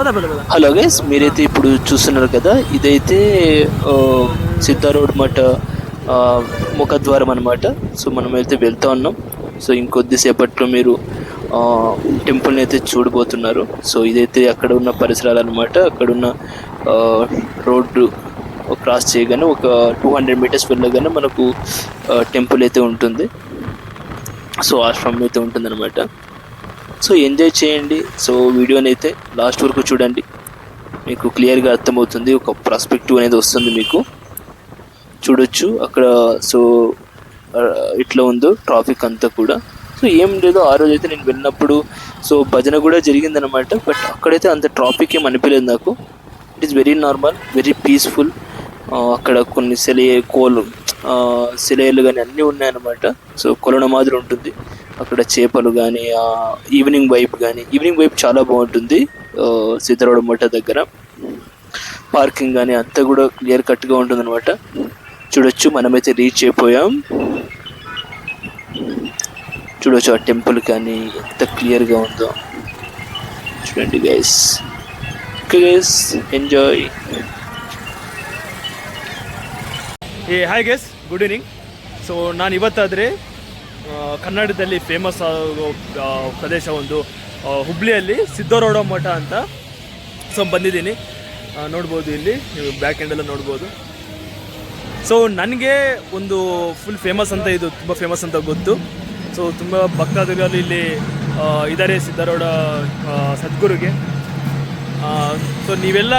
Hello guys, మీరైతే ఇప్పుడు చూస్తున్నారు కదా, ఇదైతే సిద్ధారూఢ మఠ ముఖద్వారం అనమాట. సో మనమైతే వెళ్తా ఉన్నాం. సో ఇంకొద్దిసేపట్లో మీరు టెంపుల్ని అయితే చూడబోతున్నారు. సో ఇదైతే అక్కడ ఉన్న పరిసరాలు అనమాట. అక్కడున్న రోడ్డు క్రాస్ చేయగానే ఒక 200 మీటర్స్ వెళ్ళగానే మనకు టెంపుల్ అయితే ఉంటుంది. సో ఆశ్రమం అయితే ఉంటుంది అనమాట. సో ఎంజాయ్ చేయండి. సో వీడియోని అయితే లాస్ట్ వరకు చూడండి, మీకు క్లియర్గా అర్థమవుతుంది. ఒక పర్స్పెక్టివ్ అనేది వస్తుంది, మీకు చూడొచ్చు అక్కడ. సో ఇట్లా ఉందో ట్రాఫిక్ అంతా కూడా. సో ఏం లేదు, ఆ రోజు అయితే నేను వెళ్ళినప్పుడు సో భజన కూడా జరిగిందనమాట. బట్ అక్కడైతే అంత ట్రాఫిక్ ఏం అనిపించలేదు నాకు. It is very normal, very peaceful. అక్కడ కొన్ని సెలయేళ్ళు కానీ అన్నీ ఉన్నాయన్నమాట. సో కొలను మాదిరి ఉంటుంది అక్కడ. చేపలు కానీ ఈవినింగ్ వైబ్ చాలా బాగుంటుంది. సిద్ధారూఢ మఠ దగ్గర పార్కింగ్ కానీ అంతా కూడా క్లియర్ కట్గా ఉంటుంది అనమాట. చూడొచ్చు, మనమైతే రీచ్ అయిపోయాం. చూడొచ్చు ఆ టెంపుల్ కానీ ఎంత క్లియర్గా ఉందో చూడండి guys. Okay guys, enjoy. Hi guys, good evening. So ನಾನು ಇವತ್ತಾದರೆ ಕನ್ನಡದಲ್ಲಿ ಫೇಮಸ್ ಪ್ರದೇಶ ಒಂದು ಹುಬ್ಳಿಯಲ್ಲಿ ಸಿದ್ಧಾರೂಢ ಮಠ ಅಂತ ಸೊ ಬಂದಿದ್ದೀನಿ. ನೋಡ್ಬೋದು, ಇಲ್ಲಿ ನೀವು ಬ್ಯಾಕ್ ಎಂಡೆಲ್ಲ ನೋಡ್ಬೋದು. ಸೊ ನನಗೆ ಒಂದು ಫುಲ್ ಫೇಮಸ್ ಅಂತ, ಇದು ತುಂಬ ಫೇಮಸ್ ಅಂತ ಗೊತ್ತು. ಸೊ ತುಂಬ ಭಕ್ತಾದಿಗಳು ಇಲ್ಲಿ ಇದ್ದಾರೆ ಸಿದ್ಧಾರೂಢ ಸದ್ಗುರುಗೆ. ಸೊ ನೀವೆಲ್ಲ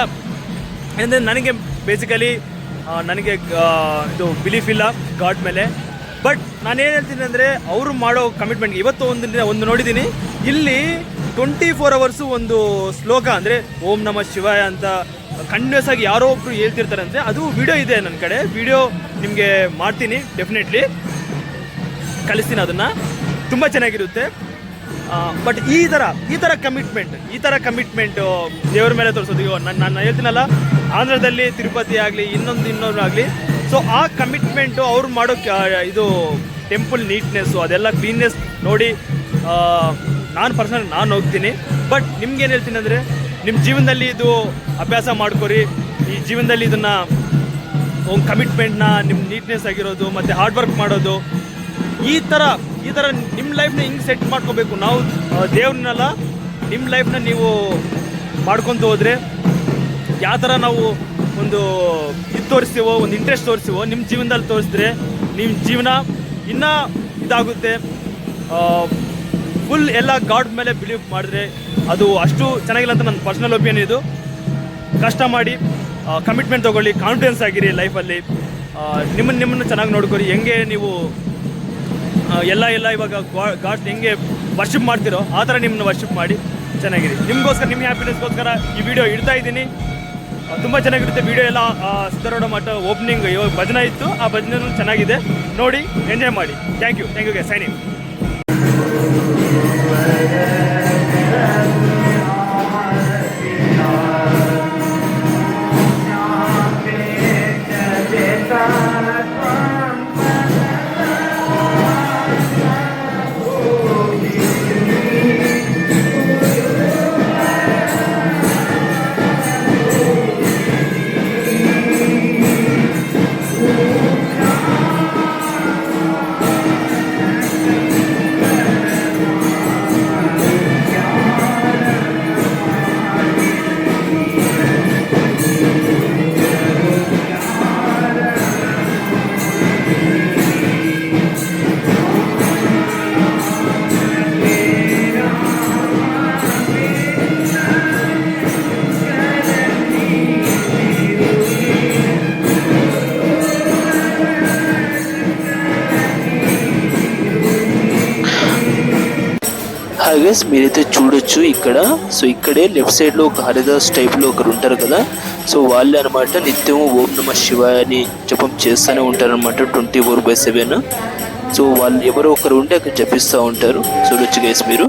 ಅಂದರೆ ನನಗೆ ಬೇಸಿಕಲಿ ನನಗೆ ಇದು ಬಿಲೀಫ್ ಇಲ್ಲ ಗಾಡ್ ಮೇಲೆ. ಬಟ್ ನಾನೇನು ಹೇಳ್ತೀನಿ ಅಂದರೆ, ಅವರು ಮಾಡೋ ಕಮಿಟ್ಮೆಂಟ್ ಇವತ್ತು ಒಂದು ನೋಡಿದ್ದೀನಿ. ಇಲ್ಲಿ 24 ಅವರ್ಸು ಒಂದು ಶ್ಲೋಕ ಅಂದರೆ ಓಂ ನಮಃ ಶಿವಾಯ ಅಂತ ಕಂಟಿನ್ಯೂಸ್ ಆಗಿ ಯಾರೋ ಒಬ್ರು ಹೇಳ್ತಿರ್ತಾರೆ. ಅಂದರೆ ಅದು ವಿಡಿಯೋ ಇದೆ ನನ್ನ ಕಡೆ. ವಿಡಿಯೋ ನಿಮಗೆ ಮಾಡ್ತೀನಿ, ಡೆಫಿನೆಟ್ಲಿ ಕಳಿಸ್ತೀನಿ. ಅದನ್ನು ತುಂಬ ಚೆನ್ನಾಗಿರುತ್ತೆ. ಬಟ್ ಈ ಥರ ಕಮಿಟ್ಮೆಂಟ್ ದೇವ್ರ ಮೇಲೆ ತೋರಿಸೋದು. ನಾನು ಹೇಳ್ತೀನಲ್ಲ, ಆಂಧ್ರದಲ್ಲಿ ತಿರುಪತಿ ಆಗಲಿ ಇನ್ನೊಂದು ಆಗಲಿ, ಸೊ ಆ ಕಮಿಟ್ಮೆಂಟು ಅವ್ರು ಮಾಡೋ ಇದು ಟೆಂಪಲ್ ನೀಟ್ನೆಸ್ಸು ಅದೆಲ್ಲ ಕ್ಲೀನ್ನೆಸ್ ನೋಡಿ ನಾನು ಹೋಗ್ತೀನಿ. ಬಟ್ ನಿಮ್ಗೇನು ಹೇಳ್ತೀನಿ ಅಂದರೆ, ನಿಮ್ಮ ಜೀವನದಲ್ಲಿ ಇದು ಅಭ್ಯಾಸ ಮಾಡ್ಕೊರಿ. ಈ ಜೀವನದಲ್ಲಿ ಇದನ್ನು ಒಂದು ಕಮಿಟ್ಮೆಂಟ್ನ, ನಿಮ್ಮ ನೀಟ್ನೆಸ್ ಆಗಿರೋದು ಮತ್ತು ಹಾರ್ಡ್ ವರ್ಕ್ ಮಾಡೋದು, ಈ ಥರ ನಿಮ್ಮ ಲೈಫ್ನ ಹಿಂಗೆ ಸೆಟ್ ಮಾಡ್ಕೋಬೇಕು. ನಾವು ದೇವ್ರನ್ನೆಲ್ಲ ನಿಮ್ಮ ಲೈಫ್ನ ನೀವು ಮಾಡ್ಕೊತ ಹೋದರೆ, ಯಾವ ಥರ ನಾವು ಒಂದು ಇದು ತೋರಿಸ್ತೀವೋ, ಒಂದು ಇಂಟ್ರೆಸ್ಟ್ ತೋರಿಸ್ತೀವೋ ನಿಮ್ಮ ಜೀವನದಲ್ಲಿ ತೋರಿಸಿದ್ರೆ ನಿಮ್ಮ ಜೀವನ ಇನ್ನೂ ಇದಾಗುತ್ತೆ. ಫುಲ್ ಎಲ್ಲ ಗಾಡ್ ಮೇಲೆ ಬಿಲೀವ್ ಮಾಡಿದ್ರೆ ಅದು ಅಷ್ಟು ಚೆನ್ನಾಗಿಲ್ಲ ಅಂತ ನನ್ನ ಪರ್ಸ್ನಲ್ ಒಪಿನಿಯನ್. ಇದು ಕಷ್ಟ ಮಾಡಿ ಕಮಿಟ್ಮೆಂಟ್ ತೊಗೊಳ್ಳಿ, ಕಾನ್ಫಿಡೆನ್ಸ್ ಆಗಿರಿ ಲೈಫಲ್ಲಿ. ನಿಮ್ಮನ್ನು ಚೆನ್ನಾಗಿ ನೋಡ್ಕೊರಿ. ಹೆಂಗೆ ನೀವು ಎಲ್ಲ ಇವಾಗ ಗಾಡ್ ಹೆಂಗೆ ವರ್ಷಿಪ್ ಮಾಡ್ತಿರೋ ಆ ಥರ ನಿಮ್ಮನ್ನ ವರ್ಷಿಪ್ ಮಾಡಿ ಚೆನ್ನಾಗಿರಿ. ನಿಮಗೋಸ್ಕರ, ನಿಮ್ಮ ಹ್ಯಾಪಿನೆಸ್ಗೋಸ್ಕರ ಈ ವಿಡಿಯೋ ಇಡ್ತಾ ಇದ್ದೀನಿ. ತುಂಬ ಚೆನ್ನಾಗಿರುತ್ತೆ ವಿಡಿಯೋ ಎಲ್ಲ. ಸಿದ್ಧಾರೂಢ ಮಠ ಓಪನಿಂಗ್ ಇವಾಗ ಭಜನೆ ಇತ್ತು, ಆ ಭಜನೆ ಚೆನ್ನಾಗಿದೆ, ನೋಡಿ ಎಂಜಾಯ್ ಮಾಡಿ. ಥ್ಯಾಂಕ್ ಯು ಗೆ ಸೈನ್ ಇನ್. గైస్, మీరైతే చూడొచ్చు ఇక్కడ. సో ఇక్కడే లెఫ్ట్ సైడ్లో ఒక హరిదాస్ టైప్లో ఒకరు ఉంటారు కదా. సో వాళ్ళే అనమాట నిత్యము ఓం నమః శివాయ అని జపం చేస్తూనే ఉంటారనమాట 24/7. సో వాళ్ళు ఎవరో ఒకరు ఉండి అక్కడ జపిస్తూ ఉంటారు. చూడొచ్చు గైస్ మీరు.